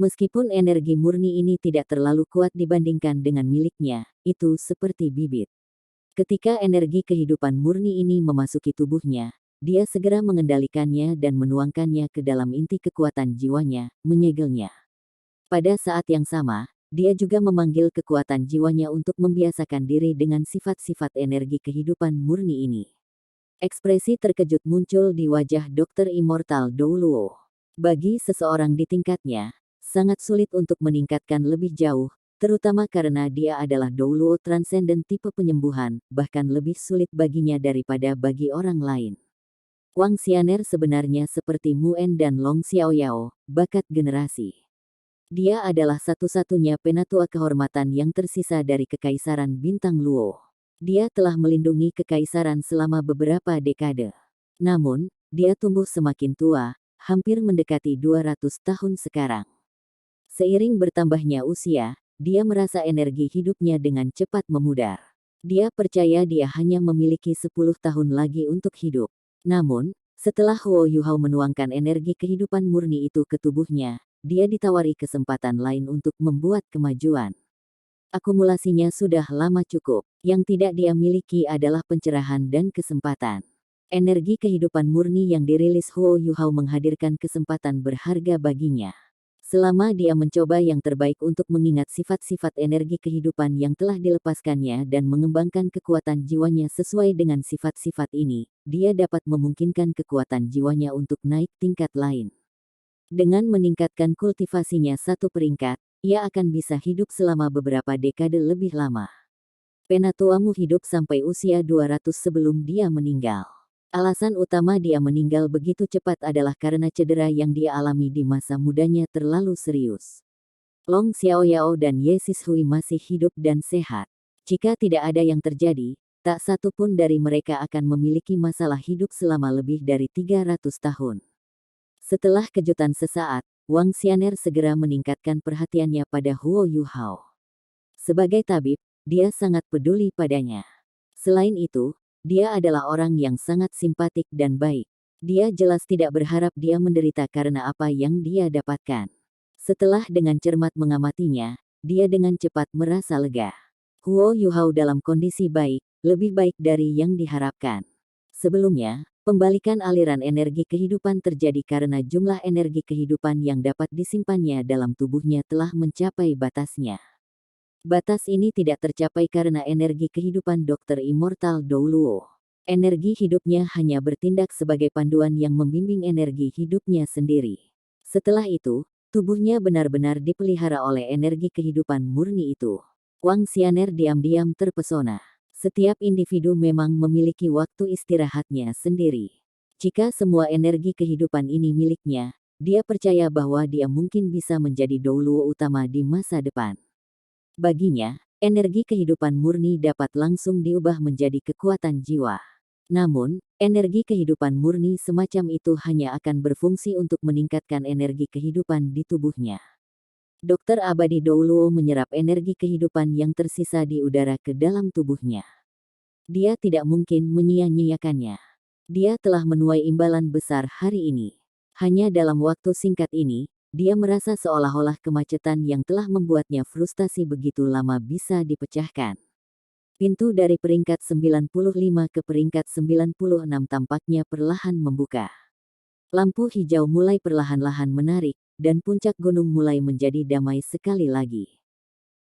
Meskipun energi murni ini tidak terlalu kuat dibandingkan dengan miliknya, itu seperti bibit. Ketika energi kehidupan murni ini memasuki tubuhnya, dia segera mengendalikannya dan menuangkannya ke dalam inti kekuatan jiwanya, menyegelnya. Pada saat yang sama, dia juga memanggil kekuatan jiwanya untuk membiasakan diri dengan sifat-sifat energi kehidupan murni ini. Ekspresi terkejut muncul di wajah Dokter Immortal Douluo. Bagi seseorang di tingkatnya, sangat sulit untuk meningkatkan lebih jauh, terutama karena dia adalah Douluo Transcendent tipe penyembuhan, bahkan lebih sulit baginya daripada bagi orang lain. Wang Xianer sebenarnya seperti Muen dan Long Xiaoyao, bakat generasi. Dia adalah satu-satunya penatua kehormatan yang tersisa dari Kekaisaran Bintang Luo. Dia telah melindungi kekaisaran selama beberapa dekade. Namun, dia tumbuh semakin tua, hampir mendekati 200 tahun sekarang. Seiring bertambahnya usia, dia merasa energi hidupnya dengan cepat memudar. Dia percaya dia hanya memiliki 10 tahun lagi untuk hidup. Namun, setelah Huo Yuhao menuangkan energi kehidupan murni itu ke tubuhnya, dia ditawari kesempatan lain untuk membuat kemajuan. Akumulasinya sudah lama cukup. Yang tidak dia miliki adalah pencerahan dan kesempatan. Energi kehidupan murni yang dirilis Huo Yuhao menghadirkan kesempatan berharga baginya. Selama dia mencoba yang terbaik untuk mengingat sifat-sifat energi kehidupan yang telah dilepaskannya dan mengembangkan kekuatan jiwanya sesuai dengan sifat-sifat ini, dia dapat memungkinkan kekuatan jiwanya untuk naik tingkat lain. Dengan meningkatkan kultivasinya satu peringkat, ia akan bisa hidup selama beberapa dekade lebih lama. Penatuamu hidup sampai usia 200 sebelum dia meninggal. Alasan utama dia meninggal begitu cepat adalah karena cedera yang dia alami di masa mudanya terlalu serius. Long Xiaoyao dan Ye Sishui masih hidup dan sehat. Jika tidak ada yang terjadi, tak satu pun dari mereka akan memiliki masalah hidup selama lebih dari 300 tahun. Setelah kejutan sesaat, Wang Xianer segera meningkatkan perhatiannya pada Huo Yuhao. Sebagai tabib, dia sangat peduli padanya. Selain itu, dia adalah orang yang sangat simpatik dan baik. Dia jelas tidak berharap dia menderita karena apa yang dia dapatkan. Setelah dengan cermat mengamatinya, dia dengan cepat merasa lega. Huo Yuhao dalam kondisi baik, lebih baik dari yang diharapkan. Sebelumnya, pembalikan aliran energi kehidupan terjadi karena jumlah energi kehidupan yang dapat disimpannya dalam tubuhnya telah mencapai batasnya. Batas ini tidak tercapai karena energi kehidupan Dokter Immortal Douluo. Energi hidupnya hanya bertindak sebagai panduan yang membimbing energi hidupnya sendiri. Setelah itu, tubuhnya benar-benar dipelihara oleh energi kehidupan murni itu. Wang Xianer diam-diam terpesona. Setiap individu memang memiliki waktu istirahatnya sendiri. Jika semua energi kehidupan ini miliknya, dia percaya bahwa dia mungkin bisa menjadi Douluo utama di masa depan. Baginya, energi kehidupan murni dapat langsung diubah menjadi kekuatan jiwa. Namun, energi kehidupan murni semacam itu hanya akan berfungsi untuk meningkatkan energi kehidupan di tubuhnya. Dokter abadi Douluo menyerap energi kehidupan yang tersisa di udara ke dalam tubuhnya. Dia tidak mungkin menyia-nyiakannya. Dia telah menuai imbalan besar hari ini. Hanya dalam waktu singkat ini, dia merasa seolah-olah kemacetan yang telah membuatnya frustasi begitu lama bisa dipecahkan. Pintu dari peringkat 95 ke peringkat 96 tampaknya perlahan membuka. Lampu hijau mulai perlahan-lahan menarik, dan puncak gunung mulai menjadi damai sekali lagi.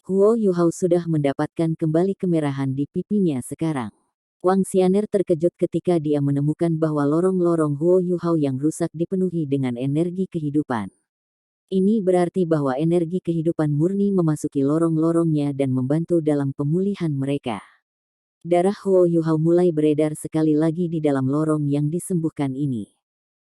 Huo Yuhao sudah mendapatkan kembali kemerahan di pipinya sekarang. Wang Xianer terkejut ketika dia menemukan bahwa lorong-lorong Huo Yuhao yang rusak dipenuhi dengan energi kehidupan. Ini berarti bahwa energi kehidupan murni memasuki lorong-lorongnya dan membantu dalam pemulihan mereka. Darah Huo Yuhao mulai beredar sekali lagi di dalam lorong yang disembuhkan ini.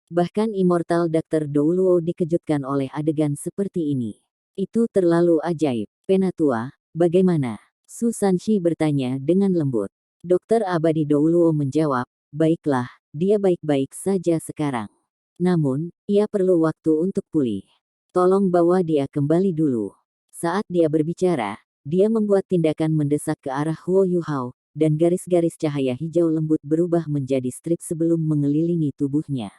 Bahkan Immortal Dr. Douluo dikejutkan oleh adegan seperti ini. Itu terlalu ajaib. Penatua, bagaimana? Su Sanshi bertanya dengan lembut. Dokter abadi Douluo menjawab, baiklah, dia baik-baik saja sekarang. Namun, ia perlu waktu untuk pulih. Tolong bawa dia kembali dulu. Saat dia berbicara, dia membuat tindakan mendesak ke arah Huo Yuhao, dan garis-garis cahaya hijau lembut berubah menjadi strip sebelum mengelilingi tubuhnya.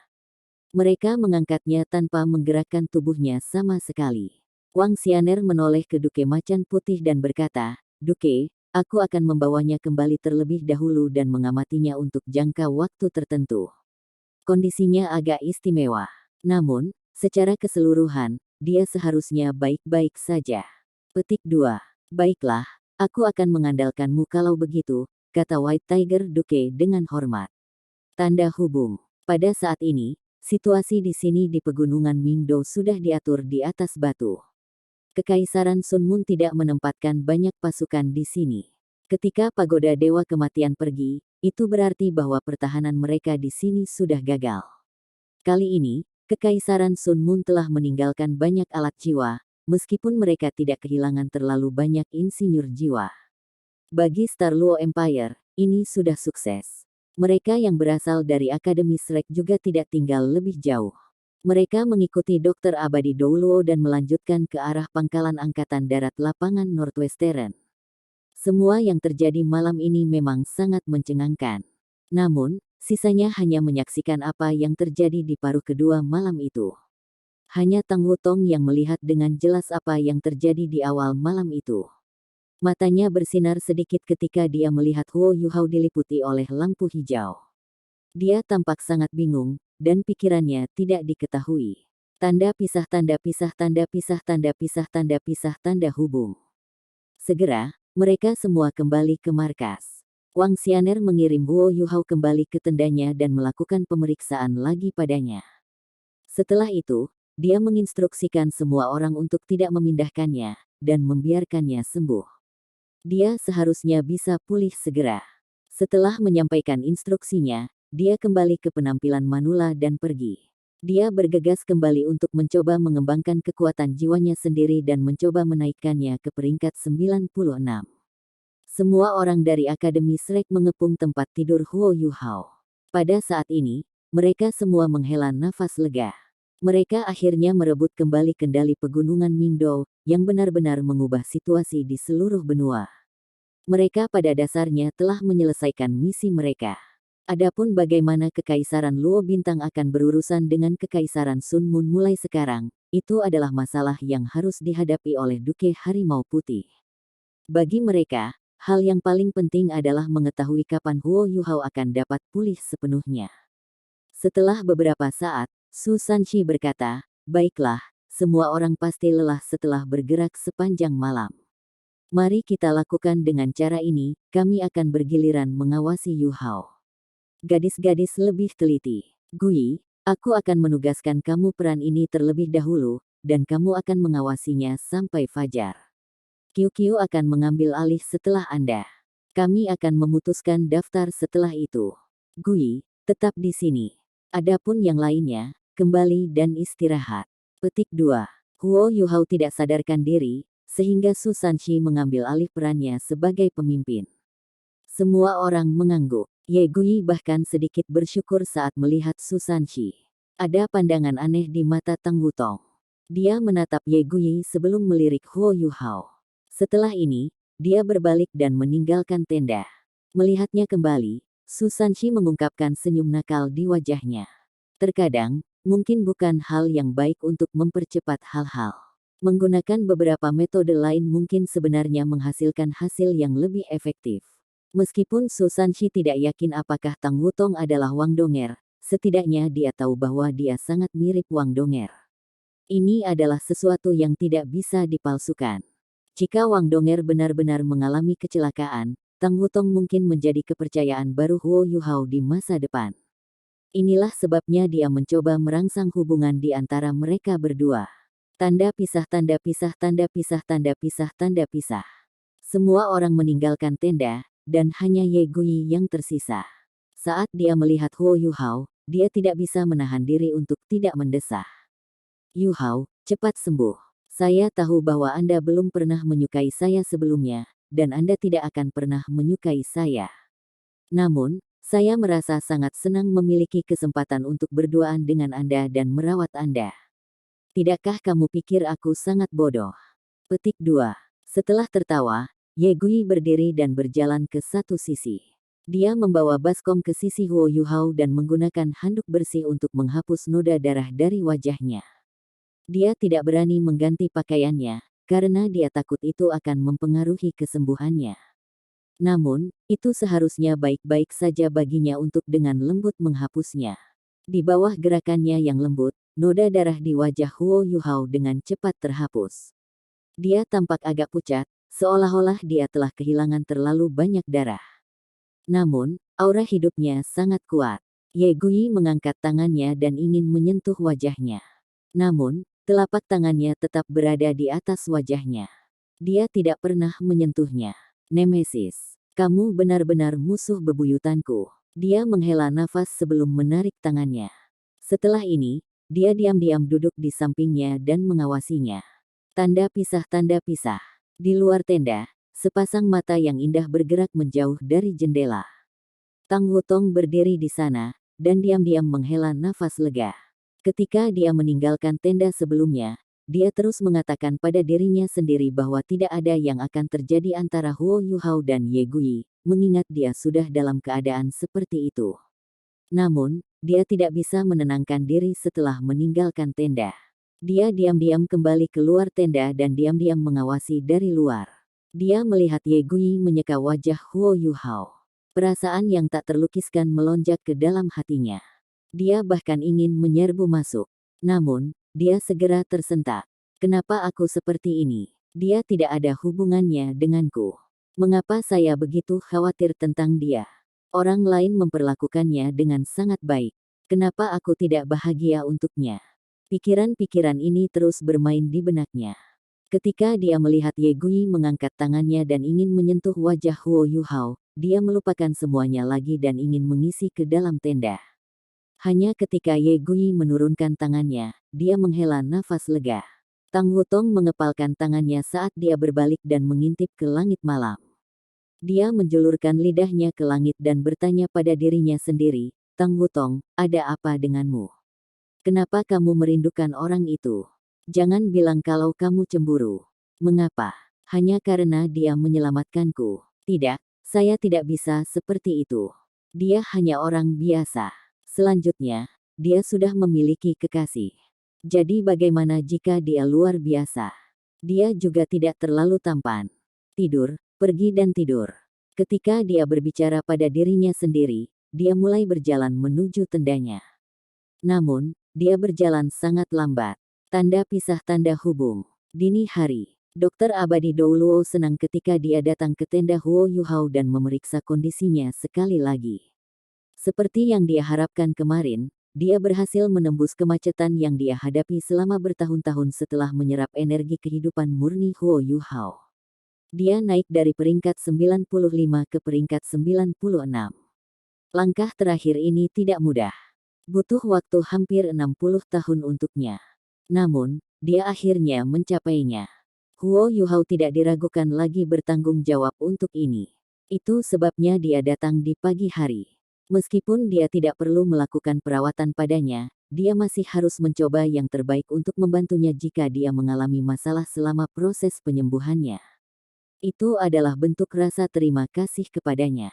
Mereka mengangkatnya tanpa menggerakkan tubuhnya sama sekali. Wang Xianer menoleh ke Duke Macan Putih dan berkata, "Duke, aku akan membawanya kembali terlebih dahulu dan mengamatinya untuk jangka waktu tertentu. Kondisinya agak istimewa. Namun, secara keseluruhan, dia seharusnya baik-baik saja." Petik 2. "Baiklah, aku akan mengandalkanmu kalau begitu," kata White Tiger Duke dengan hormat. Tanda hubung. Pada saat ini, situasi di sini di pegunungan Mingdo sudah diatur di atas batu. Kekaisaran Sun Mun tidak menempatkan banyak pasukan di sini. Ketika pagoda Dewa Kematian pergi, itu berarti bahwa pertahanan mereka di sini sudah gagal. Kali ini, Kekaisaran Sun Mun telah meninggalkan banyak alat jiwa, meskipun mereka tidak kehilangan terlalu banyak insinyur jiwa. Bagi Star Luo Empire, ini sudah sukses. Mereka yang berasal dari Akademi Shrek juga tidak tinggal lebih jauh. Mereka mengikuti Dokter Abadi Douluo dan melanjutkan ke arah pangkalan Angkatan Darat Lapangan Northwestern. Semua yang terjadi malam ini memang sangat mencengangkan. Namun, sisanya hanya menyaksikan apa yang terjadi di paruh kedua malam itu. Hanya Tang Wutong yang melihat dengan jelas apa yang terjadi di awal malam itu. Matanya bersinar sedikit ketika dia melihat Huo Yuhao diliputi oleh lampu hijau. Dia tampak sangat bingung, dan pikirannya tidak diketahui. Tanda pisah tanda pisah tanda pisah tanda pisah tanda pisah tanda hubung. Segera, mereka semua kembali ke markas. Wang Xianer mengirim Huo Yuhao kembali ke tendanya dan melakukan pemeriksaan lagi padanya. Setelah itu, dia menginstruksikan semua orang untuk tidak memindahkannya, dan membiarkannya sembuh. Dia seharusnya bisa pulih segera. Setelah menyampaikan instruksinya, dia kembali ke penampilan manula dan pergi. Dia bergegas kembali untuk mencoba mengembangkan kekuatan jiwanya sendiri dan mencoba menaikkannya ke peringkat 96. Semua orang dari Akademi Shrek mengepung tempat tidur Huo Yuhao. Pada saat ini, mereka semua menghela nafas lega. Mereka akhirnya merebut kembali kendali pegunungan Mingdo, yang benar-benar mengubah situasi di seluruh benua. Mereka pada dasarnya telah menyelesaikan misi mereka. Adapun bagaimana Kekaisaran Luo Bintang akan berurusan dengan Kekaisaran Sun Mun mulai sekarang, itu adalah masalah yang harus dihadapi oleh Duke Harimau Putih. Bagi mereka, hal yang paling penting adalah mengetahui kapan Huo Yuhao akan dapat pulih sepenuhnya. Setelah beberapa saat, Su Sanshi berkata, "Baiklah, semua orang pasti lelah setelah bergerak sepanjang malam. Mari kita lakukan dengan cara ini, kami akan bergiliran mengawasi Yuhao. Gadis-gadis lebih teliti. Gui, aku akan menugaskan kamu peran ini terlebih dahulu, dan kamu akan mengawasinya sampai fajar. Qiu akan mengambil alih setelah Anda. Kami akan memutuskan daftar setelah itu. Gui, tetap di sini. Adapun yang lainnya, kembali dan istirahat." Petik 2. Huo Yuhao tidak sadarkan diri, sehingga Su Sanshi mengambil alih perannya sebagai pemimpin. Semua orang mengangguk. Ye Gui bahkan sedikit bersyukur saat melihat Su Sanshi. Ada pandangan aneh di mata Tang Wutong. Dia menatap Ye Gui sebelum melirik Huo Yuhao. Setelah ini, dia berbalik dan meninggalkan tenda. Melihatnya kembali, Su Sanshi mengungkapkan senyum nakal di wajahnya. Terkadang, mungkin bukan hal yang baik untuk mempercepat hal-hal. Menggunakan beberapa metode lain mungkin sebenarnya menghasilkan hasil yang lebih efektif. Meskipun Su Sanshi tidak yakin apakah Tang Wutong adalah Wang Donger, setidaknya dia tahu bahwa dia sangat mirip Wang Donger. Ini adalah sesuatu yang tidak bisa dipalsukan. Jika Wang Donger benar-benar mengalami kecelakaan, Tang Wutong mungkin menjadi kepercayaan baru Huo Yuhao di masa depan. Inilah sebabnya dia mencoba merangsang hubungan di antara mereka berdua. Tanda pisah tanda pisah tanda pisah tanda pisah tanda pisah. Semua orang meninggalkan tenda, dan hanya Ye Gui yang tersisa. Saat dia melihat Huo Yuhao, dia tidak bisa menahan diri untuk tidak mendesah. "Yuhao, cepat sembuh. Saya tahu bahwa Anda belum pernah menyukai saya sebelumnya, dan Anda tidak akan pernah menyukai saya. Namun, saya merasa sangat senang memiliki kesempatan untuk berduaan dengan Anda dan merawat Anda. Tidakkah kamu pikir aku sangat bodoh?" Petik 2. Setelah tertawa, Ye Gui berdiri dan berjalan ke satu sisi. Dia membawa baskom ke sisi Huo Yuhao dan menggunakan handuk bersih untuk menghapus noda darah dari wajahnya. Dia tidak berani mengganti pakaiannya, karena dia takut itu akan mempengaruhi kesembuhannya. Namun, itu seharusnya baik-baik saja baginya untuk dengan lembut menghapusnya. Di bawah gerakannya yang lembut, noda darah di wajah Huo Yuhao dengan cepat terhapus. Dia tampak agak pucat, seolah-olah dia telah kehilangan terlalu banyak darah. Namun, aura hidupnya sangat kuat. Ye Gui mengangkat tangannya dan ingin menyentuh wajahnya. Namun, telapak tangannya tetap berada di atas wajahnya. Dia tidak pernah menyentuhnya. Nemesis, kamu benar-benar musuh bebuyutanku. Dia menghela nafas sebelum menarik tangannya. Setelah ini, dia diam-diam duduk di sampingnya dan mengawasinya. Tanda pisah, tanda pisah. Di luar tenda, sepasang mata yang indah bergerak menjauh dari jendela. Tang Wutong berdiri di sana, dan diam-diam menghela nafas lega. Ketika dia meninggalkan tenda sebelumnya, dia terus mengatakan pada dirinya sendiri bahwa tidak ada yang akan terjadi antara Huo Yuhao dan Ye Gui, mengingat dia sudah dalam keadaan seperti itu. Namun, dia tidak bisa menenangkan diri setelah meninggalkan tenda. Dia diam-diam kembali keluar tenda dan diam-diam mengawasi dari luar. Dia melihat Ye Gui menyeka wajah Huo Yuhao. Perasaan yang tak terlukiskan melonjak ke dalam hatinya. Dia bahkan ingin menyerbu masuk. Namun, dia segera tersentak. Kenapa aku seperti ini? Dia tidak ada hubungannya denganku. Mengapa saya begitu khawatir tentang dia? Orang lain memperlakukannya dengan sangat baik. Kenapa aku tidak bahagia untuknya? Pikiran-pikiran ini terus bermain di benaknya. Ketika dia melihat Ye Gui mengangkat tangannya dan ingin menyentuh wajah Huo Yuhao, dia melupakan semuanya lagi dan ingin mengisi ke dalam tenda. Hanya ketika Ye Gui menurunkan tangannya, dia menghela nafas lega. Tang Wutong mengepalkan tangannya saat dia berbalik dan mengintip ke langit malam. Dia menjulurkan lidahnya ke langit dan bertanya pada dirinya sendiri, Tang Wutong, ada apa denganmu? Kenapa kamu merindukan orang itu? Jangan bilang kalau kamu cemburu. Mengapa? Hanya karena dia menyelamatkanku. Tidak, saya tidak bisa seperti itu. Dia hanya orang biasa. Selanjutnya, dia sudah memiliki kekasih. Jadi bagaimana jika dia luar biasa? Dia juga tidak terlalu tampan. Tidur, pergi dan tidur. Ketika dia berbicara pada dirinya sendiri, dia mulai berjalan menuju tendanya. Namun, dia berjalan sangat lambat. Tanda pisah, tanda hubung. Dini hari, Dokter Abadi Douluo senang ketika dia datang ke tenda Huo Yuhao dan memeriksa kondisinya sekali lagi. Seperti yang dia harapkan kemarin, dia berhasil menembus kemacetan yang dia hadapi selama bertahun-tahun setelah menyerap energi kehidupan murni Huo Yuhao. Dia naik dari peringkat 95 ke peringkat 96. Langkah terakhir ini tidak mudah. Butuh waktu hampir 60 tahun untuknya. Namun, dia akhirnya mencapainya. Huo Yuhao tidak diragukan lagi bertanggung jawab untuk ini. Itu sebabnya dia datang di pagi hari. Meskipun dia tidak perlu melakukan perawatan padanya, dia masih harus mencoba yang terbaik untuk membantunya jika dia mengalami masalah selama proses penyembuhannya. Itu adalah bentuk rasa terima kasih kepadanya.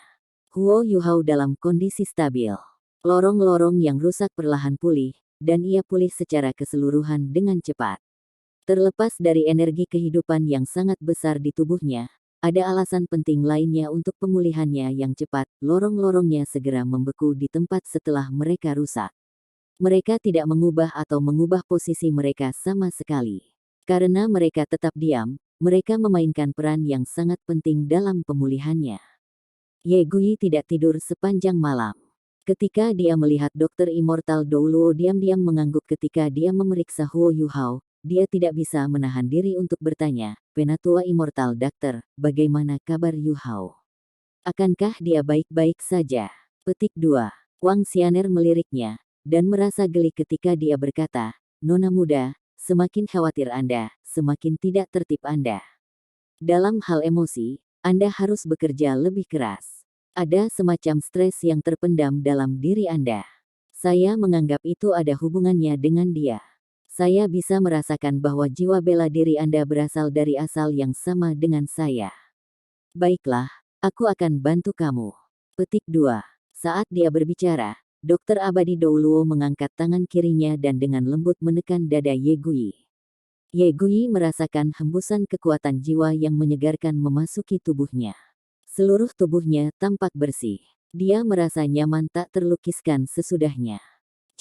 Huo Yuhao dalam kondisi stabil. Lorong-lorong yang rusak perlahan pulih, dan ia pulih secara keseluruhan dengan cepat. Terlepas dari energi kehidupan yang sangat besar di tubuhnya, ada alasan penting lainnya untuk pemulihannya yang cepat. Lorong-lorongnya segera membeku di tempat setelah mereka rusak. Mereka tidak mengubah atau mengubah posisi mereka sama sekali. Karena mereka tetap diam, mereka memainkan peran yang sangat penting dalam pemulihannya. Ye Gui tidak tidur sepanjang malam. Ketika dia melihat Dokter Immortal Douluo diam-diam mengangguk ketika dia memeriksa Huo Yuhao, dia tidak bisa menahan diri untuk bertanya, Penatua Immortal Dokter, bagaimana kabar Yuhao? Akankah dia baik-baik saja? Petik 2. Wang Xianer meliriknya, dan merasa geli ketika dia berkata, Nona muda, semakin khawatir Anda, semakin tidak tertib Anda. Dalam hal emosi, Anda harus bekerja lebih keras. Ada semacam stres yang terpendam dalam diri Anda. Saya menganggap itu ada hubungannya dengan dia. Saya bisa merasakan bahwa jiwa bela diri Anda berasal dari asal yang sama dengan saya. Baiklah, aku akan bantu kamu. Petik 2. Saat dia berbicara, Dokter Abadi Douluo mengangkat tangan kirinya dan dengan lembut menekan dada Ye Gui. Ye Gui merasakan hembusan kekuatan jiwa yang menyegarkan memasuki tubuhnya. Seluruh tubuhnya tampak bersih. Dia merasa nyaman tak terlukiskan sesudahnya.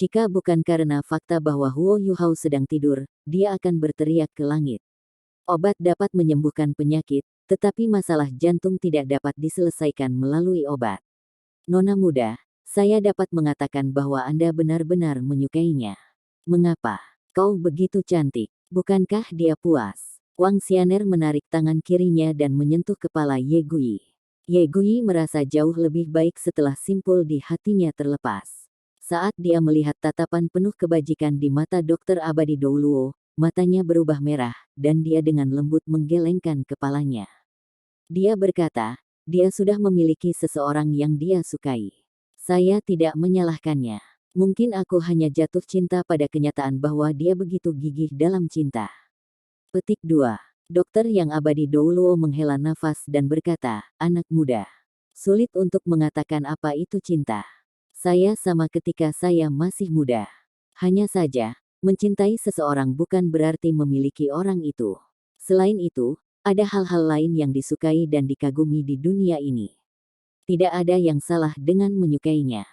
Jika bukan karena fakta bahwa Huo Yuhao sedang tidur, dia akan berteriak ke langit. Obat dapat menyembuhkan penyakit, tetapi masalah jantung tidak dapat diselesaikan melalui obat. Nona muda, saya dapat mengatakan bahwa Anda benar-benar menyukainya. Mengapa? Kau begitu cantik. Bukankah dia puas? Wang Xianer menarik tangan kirinya dan menyentuh kepala Ye Gui. Ye Gui merasa jauh lebih baik setelah simpul di hatinya terlepas. Saat dia melihat tatapan penuh kebajikan di mata Dokter Abadi Douluo, matanya berubah merah, dan dia dengan lembut menggelengkan kepalanya. Dia berkata, dia sudah memiliki seseorang yang dia sukai. Saya tidak menyalahkannya. Mungkin aku hanya jatuh cinta pada kenyataan bahwa dia begitu gigih dalam cinta. Petik 2. Dokter yang abadi Douluo menghela nafas dan berkata, anak muda. Sulit untuk mengatakan apa itu cinta. Saya sama ketika saya masih muda. Hanya saja, mencintai seseorang bukan berarti memiliki orang itu. Selain itu, ada hal-hal lain yang disukai dan dikagumi di dunia ini. Tidak ada yang salah dengan menyukainya.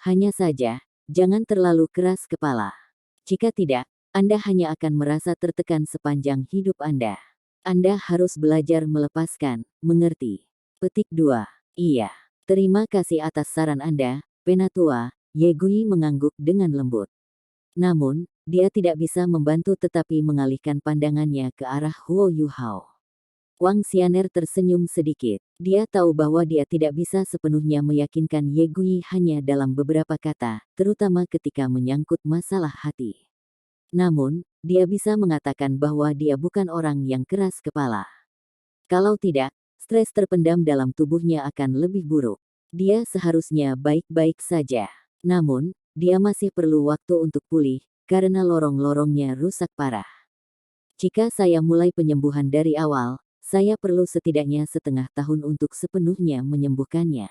Hanya saja, jangan terlalu keras kepala. Jika tidak, Anda hanya akan merasa tertekan sepanjang hidup Anda. Anda harus belajar melepaskan, mengerti. Petik 2. Iya. Terima kasih atas saran Anda, Penatua. Ye Gui mengangguk dengan lembut. Namun, dia tidak bisa membantu tetapi mengalihkan pandangannya ke arah Huo Yuhao. Wang Xianer tersenyum sedikit. Dia tahu bahwa dia tidak bisa sepenuhnya meyakinkan Ye Gui hanya dalam beberapa kata, terutama ketika menyangkut masalah hati. Namun, dia bisa mengatakan bahwa dia bukan orang yang keras kepala. Kalau tidak, stres terpendam dalam tubuhnya akan lebih buruk. Dia seharusnya baik-baik saja. Namun, dia masih perlu waktu untuk pulih, karena lorong-lorongnya rusak parah. Jika saya mulai penyembuhan dari awal, saya perlu setidaknya setengah tahun untuk sepenuhnya menyembuhkannya.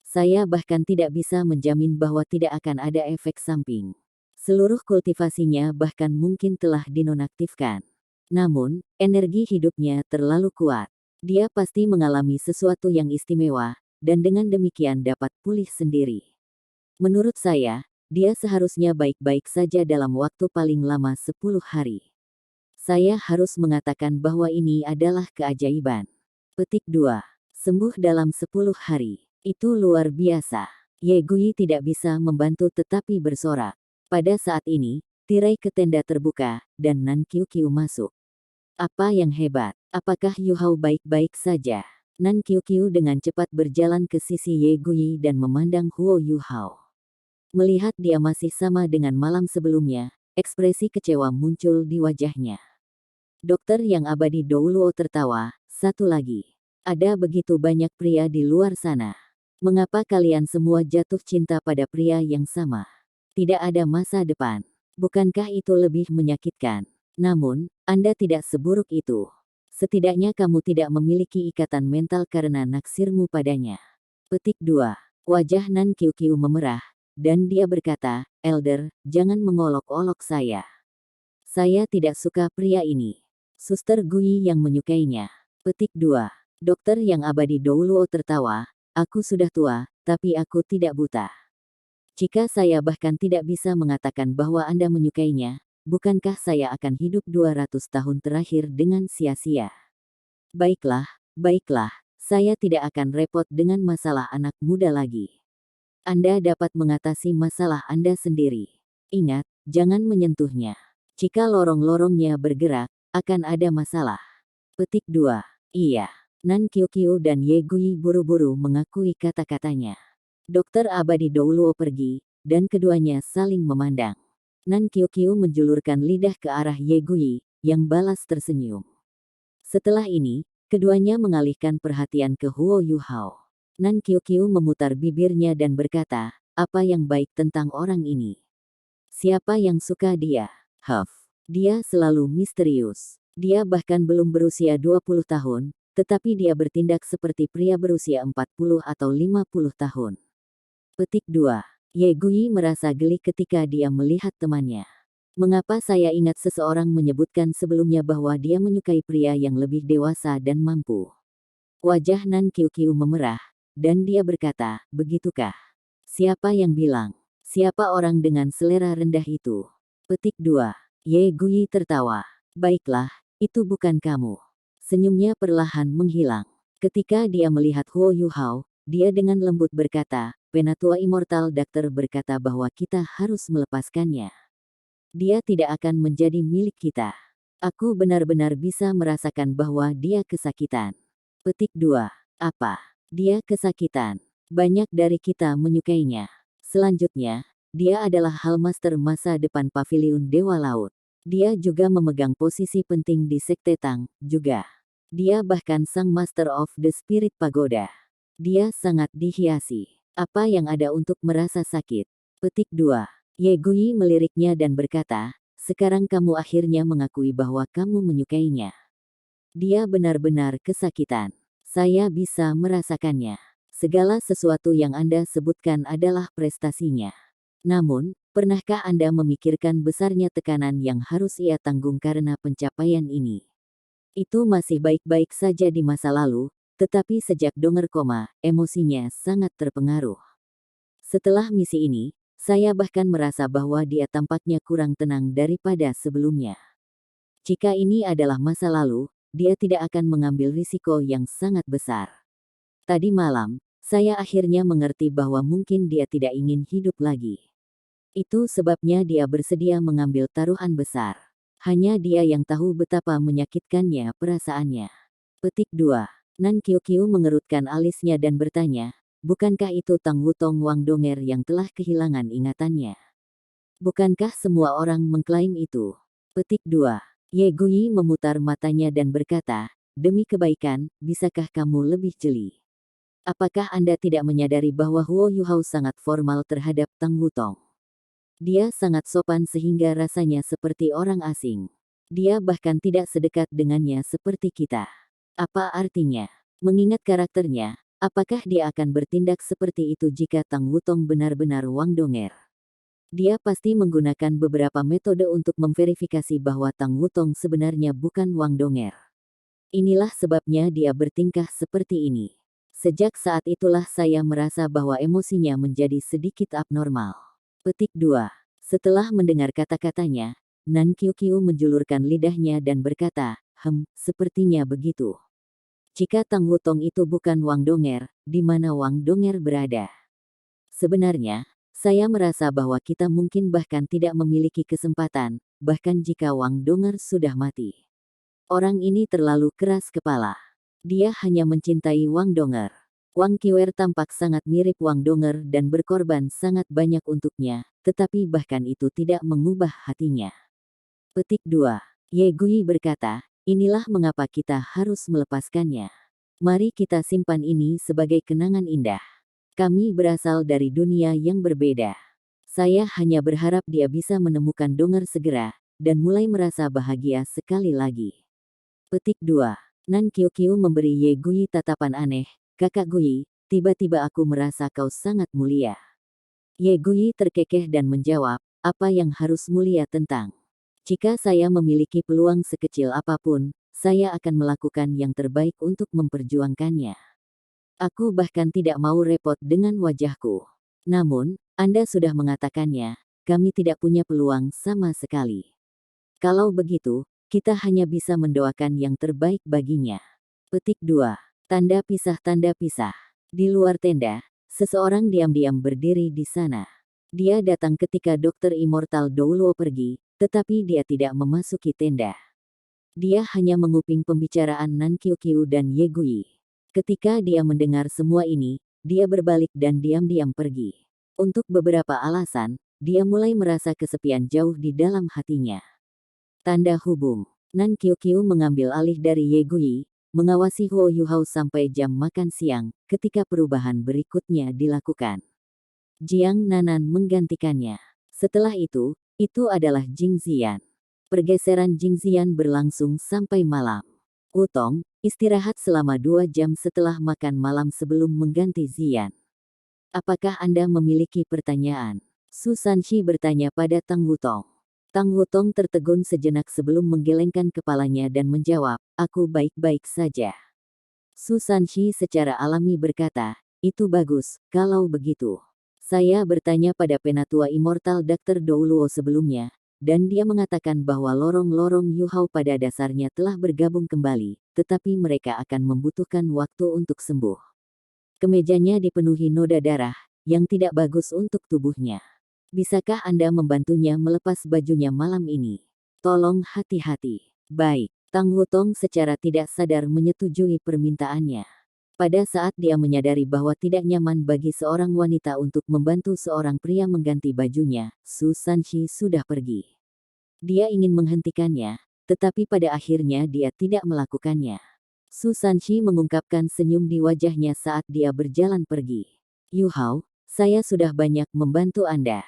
Saya bahkan tidak bisa menjamin bahwa tidak akan ada efek samping. Seluruh kultivasinya bahkan mungkin telah dinonaktifkan. Namun, energi hidupnya terlalu kuat. Dia pasti mengalami sesuatu yang istimewa, dan dengan demikian dapat pulih sendiri. Menurut saya, dia seharusnya baik-baik saja dalam waktu paling lama 10 hari. Saya harus mengatakan bahwa ini adalah keajaiban. Petik 2. Sembuh dalam 10 hari. Itu luar biasa. Ye Gui tidak bisa membantu tetapi bersorak. Pada saat ini, tirai ke tenda terbuka, dan Nan Qiu Qiu masuk. Apa yang hebat? Apakah Yu Hao baik-baik saja? Nan Qiu Qiu dengan cepat berjalan ke sisi Ye Gui dan memandang Huo Yu Hao. Melihat dia masih sama dengan malam sebelumnya, ekspresi kecewa muncul di wajahnya. Dokter yang abadi Douluo tertawa, satu lagi. Ada begitu banyak pria di luar sana. Mengapa kalian semua jatuh cinta pada pria yang sama? Tidak ada masa depan. Bukankah itu lebih menyakitkan? Namun, Anda tidak seburuk itu. Setidaknya kamu tidak memiliki ikatan mental karena naksirmu padanya. Petik 2. Wajah Nan Qiu Qiu memerah, dan dia berkata, Elder, jangan mengolok-olok saya. Saya tidak suka pria ini. Suster Gui yang menyukainya. Petik 2. Dokter yang abadi Douluo tertawa, aku sudah tua, tapi aku tidak buta. Jika saya bahkan tidak bisa mengatakan bahwa Anda menyukainya, bukankah saya akan hidup 200 tahun terakhir dengan sia-sia? Baiklah, baiklah, saya tidak akan repot dengan masalah anak muda lagi. Anda dapat mengatasi masalah Anda sendiri. Ingat, jangan menyentuhnya. Jika lorong-lorongnya bergerak, akan ada masalah. Petik 2. Iya. Nan Qiu Qiu dan Ye Gui buru-buru mengakui kata-katanya. Dokter abadi Douluo pergi, dan keduanya saling memandang. Nan Qiu Qiu menjulurkan lidah ke arah Ye Gui, yang balas tersenyum. Setelah ini, keduanya mengalihkan perhatian ke Huo Yu Hao. Nan Qiu Qiu memutar bibirnya dan berkata, apa yang baik tentang orang ini? Siapa yang suka dia? Huff. Dia selalu misterius. Dia bahkan belum berusia 20 tahun, tetapi dia bertindak seperti pria berusia 40 atau 50 tahun. Petik 2. Ye Gui merasa geli ketika dia melihat temannya. Mengapa saya ingat seseorang menyebutkan sebelumnya bahwa dia menyukai pria yang lebih dewasa dan mampu. Wajah Nan Qiuqiu memerah, dan dia berkata, begitukah? Siapa yang bilang? Siapa orang dengan selera rendah itu? Petik 2. Ye Guyi tertawa. Baiklah, itu bukan kamu. Senyumnya perlahan menghilang. Ketika dia melihat Huo Yuhao, dia dengan lembut berkata, Penatua Immortal Doctor berkata bahwa kita harus melepaskannya. Dia tidak akan menjadi milik kita. Aku benar-benar bisa merasakan bahwa dia kesakitan. Petik 2. Apa? Dia kesakitan. Banyak dari kita menyukainya. Selanjutnya, dia adalah Hallmaster masa depan Paviliun Dewa Laut. Dia juga memegang posisi penting di Sekte Tang, juga. Dia bahkan sang Master of the Spirit Pagoda. Dia sangat dihiasi. Apa yang ada untuk merasa sakit? Petik 2. Ye Guyi meliriknya dan berkata, sekarang kamu akhirnya mengakui bahwa kamu menyukainya. Dia benar-benar kesakitan. Saya bisa merasakannya. Segala sesuatu yang Anda sebutkan adalah prestasinya. Namun, pernahkah Anda memikirkan besarnya tekanan yang harus ia tanggung karena pencapaian ini? Itu masih baik-baik saja di masa lalu, tetapi sejak Donger koma, emosinya sangat terpengaruh. Setelah misi ini, saya bahkan merasa bahwa dia tampaknya kurang tenang daripada sebelumnya. Jika ini adalah masa lalu, dia tidak akan mengambil risiko yang sangat besar. Tadi malam, saya akhirnya mengerti bahwa mungkin dia tidak ingin hidup lagi. Itu sebabnya dia bersedia mengambil taruhan besar. Hanya dia yang tahu betapa menyakitkannya perasaannya. Petik 2. Nan Qiuqiu mengerutkan alisnya dan bertanya, bukankah itu Tang Wutong Wang Donger yang telah kehilangan ingatannya? Bukankah semua orang mengklaim itu? Petik 2. Ye Guyi memutar matanya dan berkata, demi kebaikan, bisakah kamu lebih jeli? Apakah Anda tidak menyadari bahwa Huo Yuhao sangat formal terhadap Tang Wutong? Dia sangat sopan sehingga rasanya seperti orang asing. Dia bahkan tidak sedekat dengannya seperti kita. Apa artinya? Mengingat karakternya, apakah dia akan bertindak seperti itu jika Tang Wutong benar-benar Wang Donger? Dia pasti menggunakan beberapa metode untuk memverifikasi bahwa Tang Wutong sebenarnya bukan Wang Donger. Inilah sebabnya dia bertingkah seperti ini. Sejak saat itulah saya merasa bahwa emosinya menjadi sedikit abnormal. Petik 2. Setelah mendengar kata-katanya, Nan Qiuqiu menjulurkan lidahnya dan berkata, sepertinya begitu. Jika Tang Wutong itu bukan Wang Donger, di mana Wang Donger berada? Sebenarnya, saya merasa bahwa kita mungkin bahkan tidak memiliki kesempatan, bahkan jika Wang Donger sudah mati. Orang ini terlalu keras kepala. Dia hanya mencintai Wang Donger. Wang Qiwer tampak sangat mirip Wang Donger dan berkorban sangat banyak untuknya, tetapi bahkan itu tidak mengubah hatinya. Petik 2. Ye Guyi berkata, inilah mengapa kita harus melepaskannya. Mari kita simpan ini sebagai kenangan indah. Kami berasal dari dunia yang berbeda. Saya hanya berharap dia bisa menemukan Donger segera, dan mulai merasa bahagia sekali lagi. Petik 2. Nan Qiuqiu memberi Ye Guyi tatapan aneh, kakak Guyi, tiba-tiba aku merasa kau sangat mulia. Ye Guyi terkekeh dan menjawab, apa yang harus mulia tentang? Jika saya memiliki peluang sekecil apapun, saya akan melakukan yang terbaik untuk memperjuangkannya. Aku bahkan tidak mau repot dengan wajahku. Namun, Anda sudah mengatakannya, kami tidak punya peluang sama sekali. Kalau begitu, kita hanya bisa mendoakan yang terbaik baginya. Petik 2. Tanda pisah tanda pisah. Di luar tenda, seseorang diam-diam berdiri di sana. Dia datang ketika Dokter Immortal Doulo pergi, tetapi dia tidak memasuki tenda. Dia hanya menguping pembicaraan Nan Qiuqiu dan Ye Guyi. Ketika dia mendengar semua ini, dia berbalik dan diam-diam pergi. Untuk beberapa alasan, dia mulai merasa kesepian jauh di dalam hatinya. Tanda hubung. Nan Qiuqiu mengambil alih dari Ye Guyi, mengawasi Huo Yuhao sampai jam makan siang, ketika perubahan berikutnya dilakukan. Jiang Nanan menggantikannya. Setelah itu adalah Jing Ziyan. Pergeseran Jing Ziyan berlangsung sampai malam. Wutong, istirahat selama 2 jam setelah makan malam sebelum mengganti Ziyan. Apakah Anda memiliki pertanyaan? Su Sanxi bertanya pada Tang Wutong. Tang Wutong tertegun sejenak sebelum menggelengkan kepalanya dan menjawab, aku baik-baik saja. Su Sanshi secara alami berkata, itu bagus, kalau begitu. Saya bertanya pada penatua immortal Dr. Douluo sebelumnya, dan dia mengatakan bahwa lorong-lorong Yu Hao pada dasarnya telah bergabung kembali, tetapi mereka akan membutuhkan waktu untuk sembuh. Kemejanya dipenuhi noda darah, yang tidak bagus untuk tubuhnya. Bisakah Anda membantunya melepas bajunya malam ini? Tolong hati-hati. Baik, Tang Wutong secara tidak sadar menyetujui permintaannya. Pada saat dia menyadari bahwa tidak nyaman bagi seorang wanita untuk membantu seorang pria mengganti bajunya, Su Sanshi sudah pergi. Dia ingin menghentikannya, tetapi pada akhirnya dia tidak melakukannya. Su Sanshi mengungkapkan senyum di wajahnya saat dia berjalan pergi. Yu Hao, saya sudah banyak membantu Anda.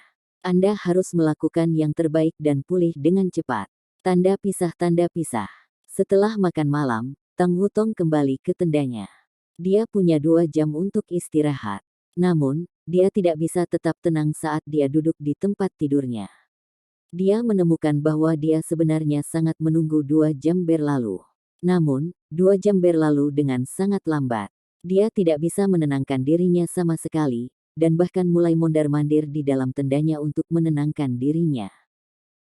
Anda harus melakukan yang terbaik dan pulih dengan cepat. Tanda pisah tanda pisah. Setelah makan malam, Tang Wutong kembali ke tendanya. Dia punya 2 jam untuk istirahat. Namun, dia tidak bisa tetap tenang saat dia duduk di tempat tidurnya. Dia menemukan bahwa dia sebenarnya sangat menunggu 2 jam berlalu. Namun, 2 jam berlalu dengan sangat lambat. Dia tidak bisa menenangkan dirinya sama sekali, dan bahkan mulai mondar-mandir di dalam tendanya untuk menenangkan dirinya.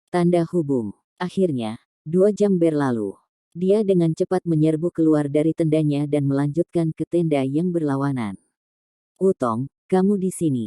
Tanda hubung. Akhirnya, 2 jam berlalu. Dia dengan cepat menyerbu keluar dari tendanya dan melanjutkan ke tenda yang berlawanan. Wutong, kamu di sini.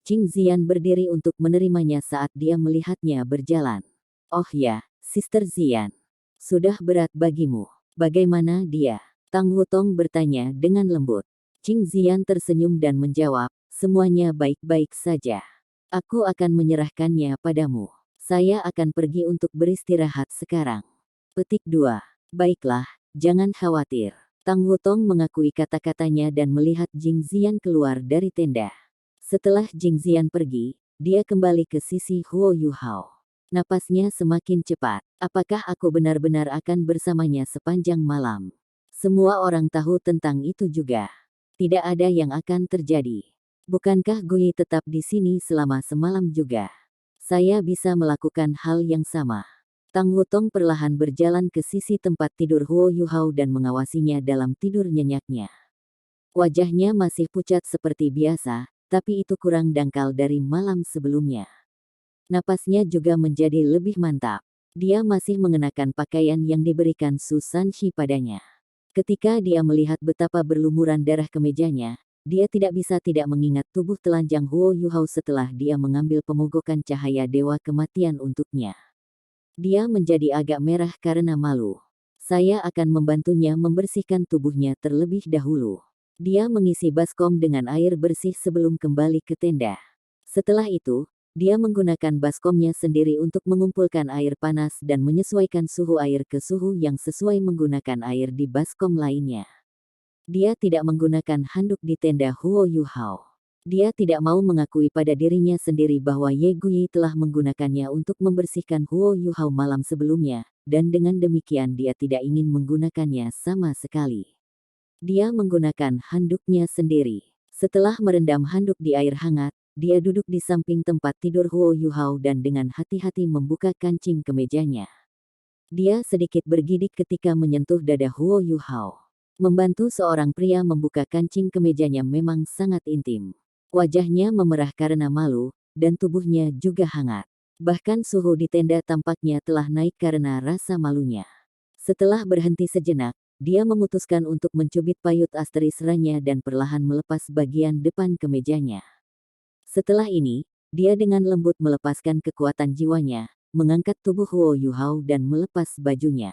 Qing Ziyan berdiri untuk menerimanya saat dia melihatnya berjalan. Oh ya, Sister Ziyan. Sudah berat bagimu. Bagaimana dia? Tang Wutong bertanya dengan lembut. Qing Ziyan tersenyum dan menjawab, semuanya baik-baik saja. Aku akan menyerahkannya padamu. Saya akan pergi untuk beristirahat sekarang. Petik 2. Baiklah, jangan khawatir. Tang Wutong mengakui kata-katanya dan melihat Jing Ziyan keluar dari tenda. Setelah Jing Ziyan pergi, dia kembali ke sisi Huo Yu Hao. Napasnya semakin cepat. Apakah aku benar-benar akan bersamanya sepanjang malam? Semua orang tahu tentang itu juga. Tidak ada yang akan terjadi. Bukankah Gui tetap di sini selama semalam juga? Saya bisa melakukan hal yang sama. Tang Wutong perlahan berjalan ke sisi tempat tidur Huo Yu Hao dan mengawasinya dalam tidur nyenyaknya. Wajahnya masih pucat seperti biasa, tapi itu kurang dangkal dari malam sebelumnya. Napasnya juga menjadi lebih mantap. Dia masih mengenakan pakaian yang diberikan Su Sanshi padanya. Ketika dia melihat betapa berlumuran darah kemejanya, dia tidak bisa tidak mengingat tubuh telanjang Huo Yu Hao setelah dia mengambil pemogokan cahaya dewa kematian untuknya. Dia menjadi agak merah karena malu. Saya akan membantunya membersihkan tubuhnya terlebih dahulu. Dia mengisi baskom dengan air bersih sebelum kembali ke tenda. Setelah itu, dia menggunakan baskomnya sendiri untuk mengumpulkan air panas dan menyesuaikan suhu air ke suhu yang sesuai menggunakan air di baskom lainnya. Dia tidak menggunakan handuk di tenda Huo Yu Hao. Dia tidak mau mengakui pada dirinya sendiri bahwa Ye Guyi telah menggunakannya untuk membersihkan Huo Yu Hao malam sebelumnya, dan dengan demikian dia tidak ingin menggunakannya sama sekali. Dia menggunakan handuknya sendiri. Setelah merendam handuk di air hangat, dia duduk di samping tempat tidur Huo Yu Hao dan dengan hati-hati membuka kancing kemejanya. Dia sedikit bergidik ketika menyentuh dada Huo Yu Hao. Membantu seorang pria membuka kancing kemejanya memang sangat intim. Wajahnya memerah karena malu, dan tubuhnya juga hangat. Bahkan suhu di tenda tampaknya telah naik karena rasa malunya. Setelah berhenti sejenak, dia memutuskan untuk mencubit payut asteris ranya dan perlahan melepas bagian depan kemejanya. Setelah ini, dia dengan lembut melepaskan kekuatan jiwanya, mengangkat tubuh Huo Yu Hao dan melepas bajunya.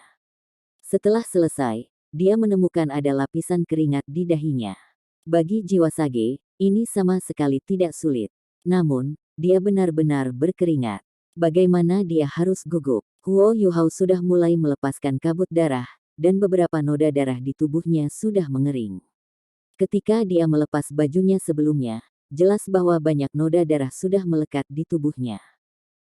Setelah selesai, dia menemukan ada lapisan keringat di dahinya. Bagi jiwa sage, ini sama sekali tidak sulit. Namun, dia benar-benar berkeringat. Bagaimana dia harus gugup? Huo Yu Hao sudah mulai melepaskan kabut darah, dan beberapa noda darah di tubuhnya sudah mengering. Ketika dia melepas bajunya sebelumnya, jelas bahwa banyak noda darah sudah melekat di tubuhnya.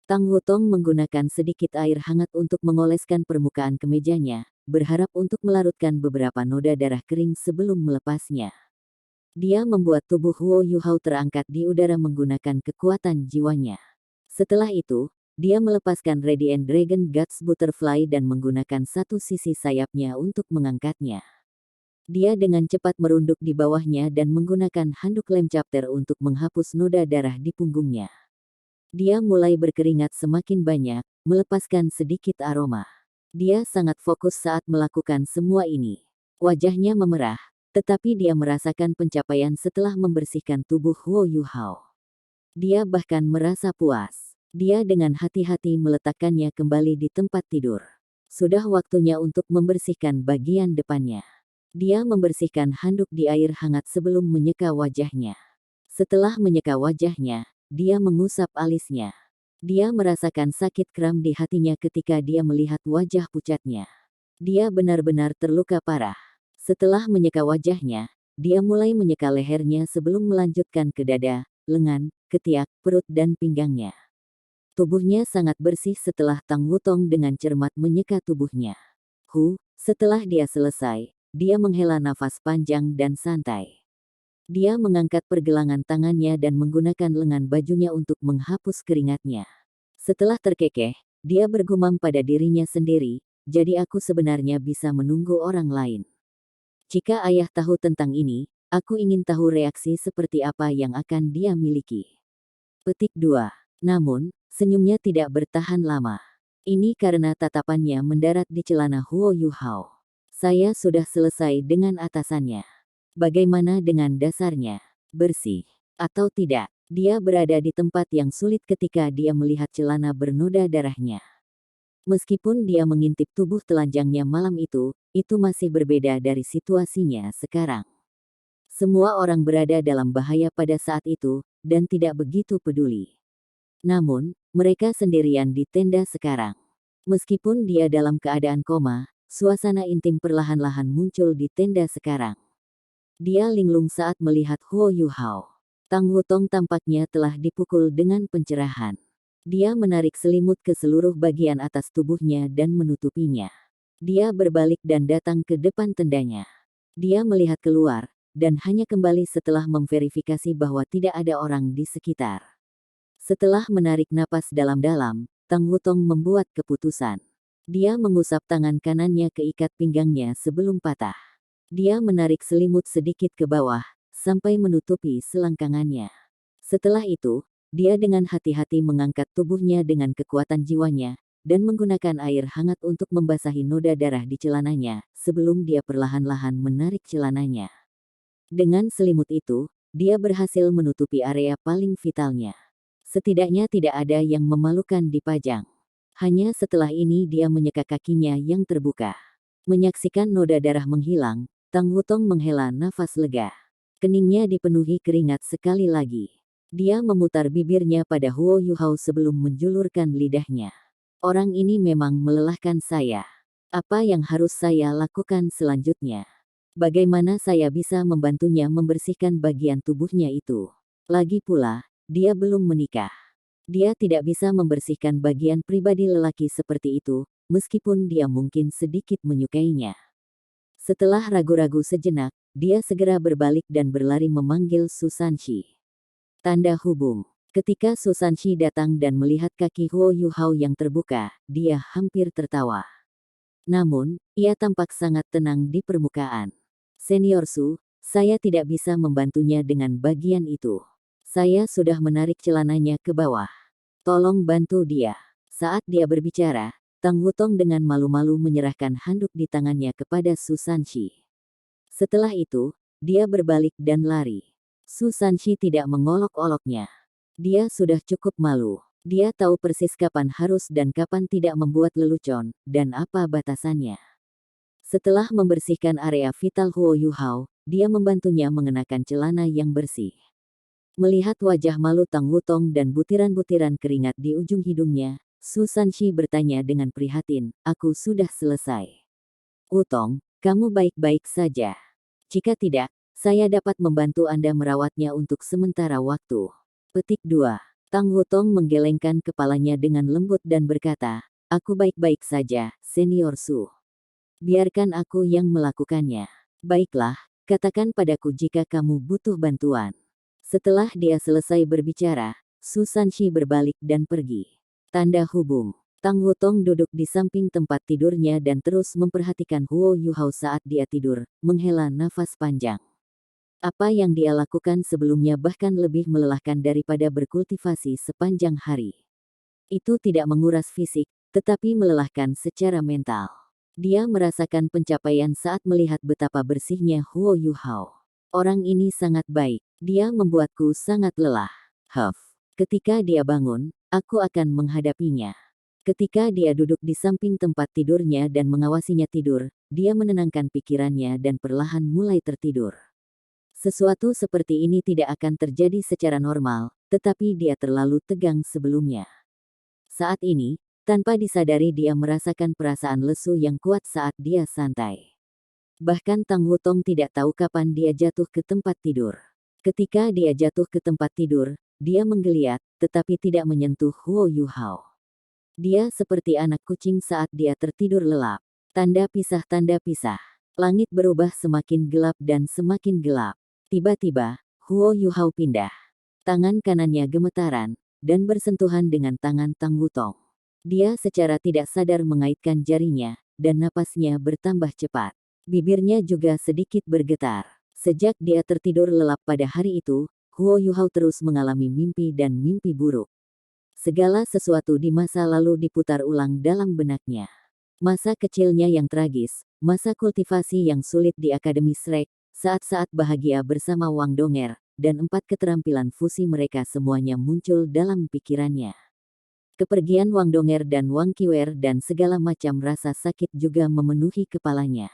Tang Wutong menggunakan sedikit air hangat untuk mengoleskan permukaan kemejanya, berharap untuk melarutkan beberapa noda darah kering sebelum melepasnya. Dia membuat tubuh Huo Yu Hao terangkat di udara menggunakan kekuatan jiwanya. Setelah itu, dia melepaskan Radiant Dragon Guts Butterfly dan menggunakan satu sisi sayapnya untuk mengangkatnya. Dia dengan cepat merunduk di bawahnya dan menggunakan handuk lem chapter untuk menghapus noda darah di punggungnya. Dia mulai berkeringat semakin banyak, melepaskan sedikit aroma. Dia sangat fokus saat melakukan semua ini. Wajahnya memerah, tetapi dia merasakan pencapaian setelah membersihkan tubuh Huo Yuhao. Dia bahkan merasa puas. Dia dengan hati-hati meletakkannya kembali di tempat tidur. Sudah waktunya untuk membersihkan bagian depannya. Dia membersihkan handuk di air hangat sebelum menyeka wajahnya. Setelah menyeka wajahnya, dia mengusap alisnya. Dia merasakan sakit kram di hatinya ketika dia melihat wajah pucatnya. Dia benar-benar terluka parah. Setelah menyeka wajahnya, dia mulai menyeka lehernya sebelum melanjutkan ke dada, lengan, ketiak, perut dan pinggangnya. Tubuhnya sangat bersih setelah Tang Wutong dengan cermat menyeka tubuhnya. Setelah dia selesai, dia menghela nafas panjang dan santai. Dia mengangkat pergelangan tangannya dan menggunakan lengan bajunya untuk menghapus keringatnya. Setelah terkekeh, dia bergumam pada dirinya sendiri, jadi aku sebenarnya bisa menunggu orang lain. Jika ayah tahu tentang ini, aku ingin tahu reaksi seperti apa yang akan dia miliki. Petik 2. Namun, senyumnya tidak bertahan lama. Ini karena tatapannya mendarat di celana Huo Yuhao. Saya sudah selesai dengan atasannya. Bagaimana dengan dasarnya? Bersih atau tidak? Dia berada di tempat yang sulit ketika dia melihat celana bernoda darahnya. Meskipun dia mengintip tubuh telanjangnya malam itu masih berbeda dari situasinya sekarang. Semua orang berada dalam bahaya pada saat itu, dan tidak begitu peduli. Namun, mereka sendirian di tenda sekarang. Meskipun dia dalam keadaan koma, suasana intim perlahan-lahan muncul di tenda sekarang. Dia linglung saat melihat Huo Yuhao. Tang Wutong tampaknya telah dipukul dengan pencerahan. Dia menarik selimut ke seluruh bagian atas tubuhnya dan menutupinya. Dia berbalik dan datang ke depan tendanya. Dia melihat keluar, dan hanya kembali setelah memverifikasi bahwa tidak ada orang di sekitar. Setelah menarik napas dalam-dalam, Tang Wutong membuat keputusan. Dia mengusap tangan kanannya ke ikat pinggangnya sebelum patah. Dia menarik selimut sedikit ke bawah, sampai menutupi selangkangannya. Setelah itu, dia dengan hati-hati mengangkat tubuhnya dengan kekuatan jiwanya, dan menggunakan air hangat untuk membasahi noda darah di celananya, sebelum dia perlahan-lahan menarik celananya. Dengan selimut itu, dia berhasil menutupi area paling vitalnya. Setidaknya tidak ada yang memalukan dipajang. Hanya setelah ini dia menyeka kakinya yang terbuka. Menyaksikan noda darah menghilang, Tang Wutong menghela nafas lega. Keningnya dipenuhi keringat sekali lagi. Dia memutar bibirnya pada Huo Yuhao sebelum menjulurkan lidahnya. Orang ini memang melelahkan saya. Apa yang harus saya lakukan selanjutnya? Bagaimana saya bisa membantunya membersihkan bagian tubuhnya itu? Lagi pula, dia belum menikah. Dia tidak bisa membersihkan bagian pribadi lelaki seperti itu, meskipun dia mungkin sedikit menyukainya. Setelah ragu-ragu sejenak, dia segera berbalik dan berlari memanggil Susanshi. Tanda hubung. Ketika Susanshi datang dan melihat kaki Huo Yuhao yang terbuka, dia hampir tertawa. Namun, ia tampak sangat tenang di permukaan. Senior Su, saya tidak bisa membantunya dengan bagian itu. Saya sudah menarik celananya ke bawah. Tolong bantu dia. Saat dia berbicara, Tang Wutong dengan malu-malu menyerahkan handuk di tangannya kepada Susanshi. Setelah itu, dia berbalik dan lari. Susanshi tidak mengolok-oloknya. Dia sudah cukup malu. Dia tahu persis kapan harus dan kapan tidak membuat lelucon, dan apa batasannya. Setelah membersihkan area vital Huo Yuhao, dia membantunya mengenakan celana yang bersih. Melihat wajah malu Tang Wutong dan butiran-butiran keringat di ujung hidungnya, Susanshi bertanya dengan prihatin, "Aku sudah selesai. Wutong, kamu baik-baik saja? Jika tidak, saya dapat membantu Anda merawatnya untuk sementara waktu." Petik 2. Tang Wutong menggelengkan kepalanya dengan lembut dan berkata, "Aku baik-baik saja, Senior Su. Biarkan aku yang melakukannya." "Baiklah, katakan padaku jika kamu butuh bantuan." Setelah dia selesai berbicara, Susanshi berbalik dan pergi. Tanda hubung. Tang Wutong duduk di samping tempat tidurnya dan terus memperhatikan Huo Yuhao saat dia tidur, menghela nafas panjang. Apa yang dia lakukan sebelumnya bahkan lebih melelahkan daripada berkultivasi sepanjang hari. Itu tidak menguras fisik, tetapi melelahkan secara mental. Dia merasakan pencapaian saat melihat betapa bersihnya Huo Yuhao. Orang ini sangat baik. Dia membuatku sangat lelah. Huff. Ketika dia bangun, aku akan menghadapinya. Ketika dia duduk di samping tempat tidurnya dan mengawasinya tidur, dia menenangkan pikirannya dan perlahan mulai tertidur. Sesuatu seperti ini tidak akan terjadi secara normal, tetapi dia terlalu tegang sebelumnya. Saat ini, tanpa disadari dia merasakan perasaan lesu yang kuat saat dia santai. Bahkan Tang Wutong tidak tahu kapan dia jatuh ke tempat tidur. Ketika dia jatuh ke tempat tidur, dia menggeliat, tetapi tidak menyentuh Huo Yuhao. Dia seperti anak kucing saat dia tertidur lelap. Tanda pisah, tanda pisah. Langit berubah semakin gelap dan semakin gelap. Tiba-tiba, Huo Yuhao pindah. Tangan kanannya gemetaran, dan bersentuhan dengan tangan Tang Wutong. Dia secara tidak sadar mengaitkan jarinya, dan napasnya bertambah cepat. Bibirnya juga sedikit bergetar. Sejak dia tertidur lelap pada hari itu, Huo Yuhao terus mengalami mimpi dan mimpi buruk. Segala sesuatu di masa lalu diputar ulang dalam benaknya. Masa kecilnya yang tragis, masa kultivasi yang sulit di Akademi Shrek, saat-saat bahagia bersama Wang Donger, dan 4 keterampilan fusi mereka semuanya muncul dalam pikirannya. Kepergian Wang Donger dan Wang Qiwer dan segala macam rasa sakit juga memenuhi kepalanya.